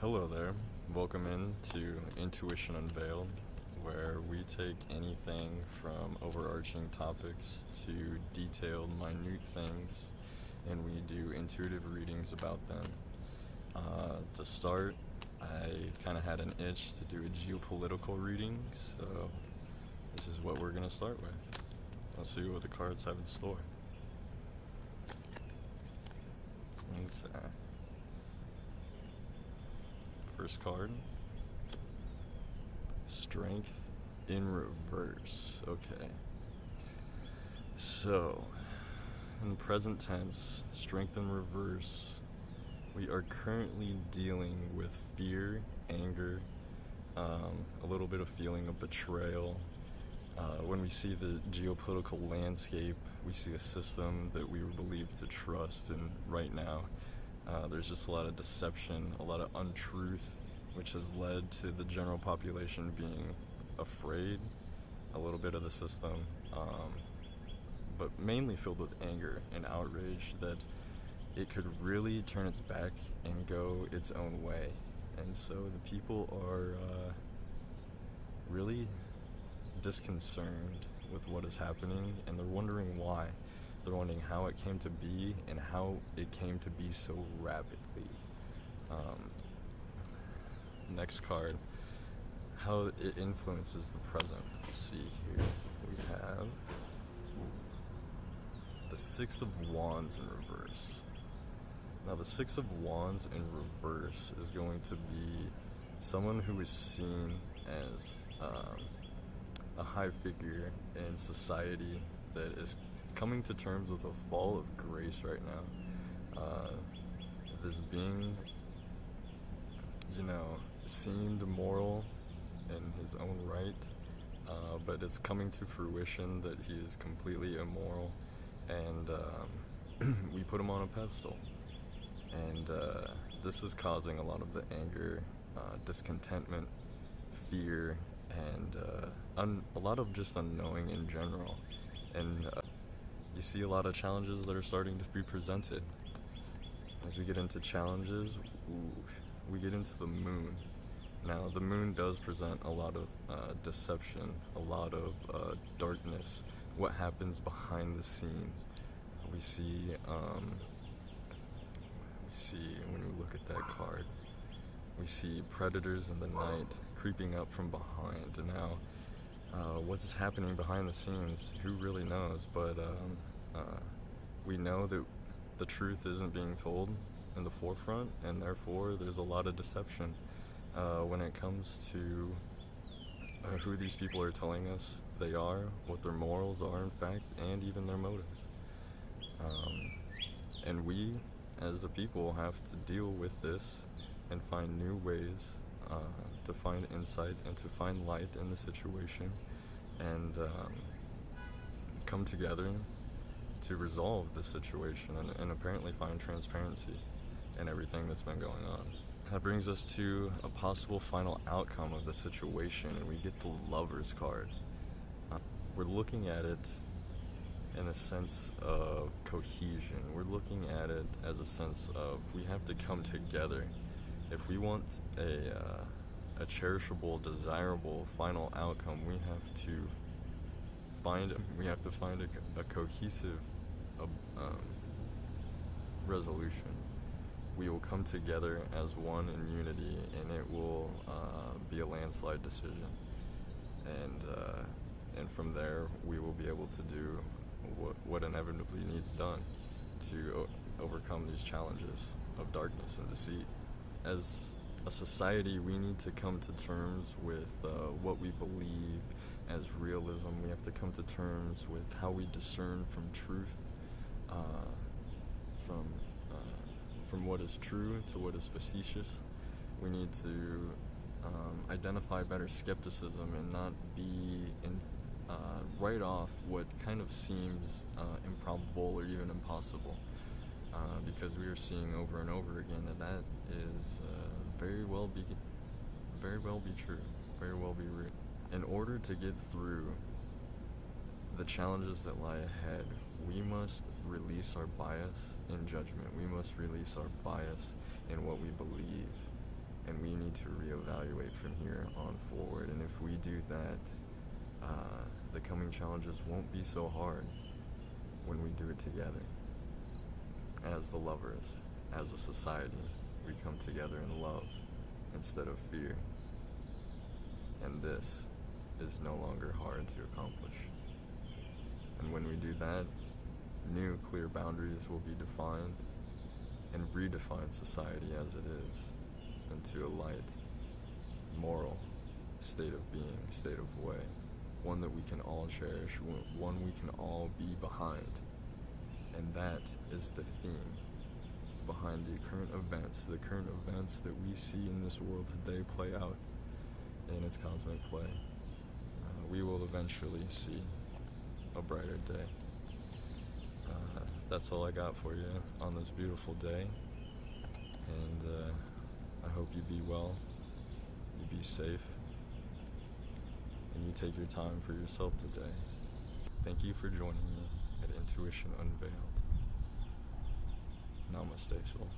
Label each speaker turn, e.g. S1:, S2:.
S1: Hello there. Welcome in to Intuition Unveiled, where we take anything from overarching topics to detailed, minute things, and we do intuitive readings about them. To start, I kind of had an itch to do a geopolitical reading, so this is what we're going to start with. Let's see what the cards have in store. Okay. First card, Strength in Reverse. Okay. So, in present tense, Strength in Reverse, we are currently dealing with fear, anger, a little bit of feeling of betrayal. When we see the geopolitical landscape, we see a system that we were believed to trust, and right now there's just a lot of deception, a lot of untruth, which has led to the general population being afraid a little bit of the system, but mainly filled with anger and outrage that it could really turn its back and go its own way. And so the people are really disconcerted with what is happening, and they're wondering why. They're wondering how it came to be and how it came to be so rapidly. Next card, how it influences the present. Let's see here. We have the Six of Wands in reverse. Now the Six of Wands in reverse is going to be someone who is seen as a high figure in society that is coming to terms with a fall of grace right now. This being, seemed moral in his own right, but it's coming to fruition that he is completely immoral, and we put him on a pedestal. And this is causing a lot of the anger, discontentment, fear, and a lot of just unknowing in general. And you see a lot of challenges that are starting to be presented. As we get into challenges, we get into the moon. Now, the moon does present a lot of deception, a lot of darkness, what happens behind the scenes. We see when we look at that card, we see predators in the night creeping up from behind. And now, what's happening behind the scenes, who really knows? But we know that the truth isn't being told in the forefront, and therefore there's a lot of deception when it comes to who these people are telling us they are, what their morals are in fact, and even their motives. And we, as a people, have to deal with this and find new ways to find insight and to find light in the situation, and come together to resolve this situation and apparently find transparency in everything that's been going on. That brings us to a possible final outcome of the situation, and we get the Lover's card. We're looking at it in a sense of cohesion. We're looking at it as a sense of we have to come together. If we want a cherishable, desirable final outcome, we have to find a cohesive resolution. We will come together as one in unity, and it will be a landslide decision. And from there, we will be able to do what inevitably needs done to overcome these challenges of darkness and deceit. As a society, we need to come to terms with what we believe as realism. We have to come to terms with how we discern from truth, from what is true to what is facetious. We need to identify better skepticism and not be write off what kind of seems improbable or even impossible, because we are seeing over and over again that is very well be true, very well be real. In order to get through the challenges that lie ahead, we must release our bias in judgment. We must release our bias in what we believe. and we need to reevaluate from here on forward. And if we do that, the coming challenges won't be so hard when we do it together. As the lovers, as a society, we come together in love instead of fear. And this is no longer hard to accomplish. And when we do that, new clear boundaries will be defined and redefine society as it is into a light, moral state of being, state of way, one that we can all cherish, one we can all be behind. And that is the theme behind the current events that we see in this world today play out in its cosmic play. We will eventually see a brighter day. That's all I got for you on this beautiful day. And I hope you be well, you be safe, and you take your time for yourself today. Thank you for joining me at Intuition Unveiled. Namaste, soul.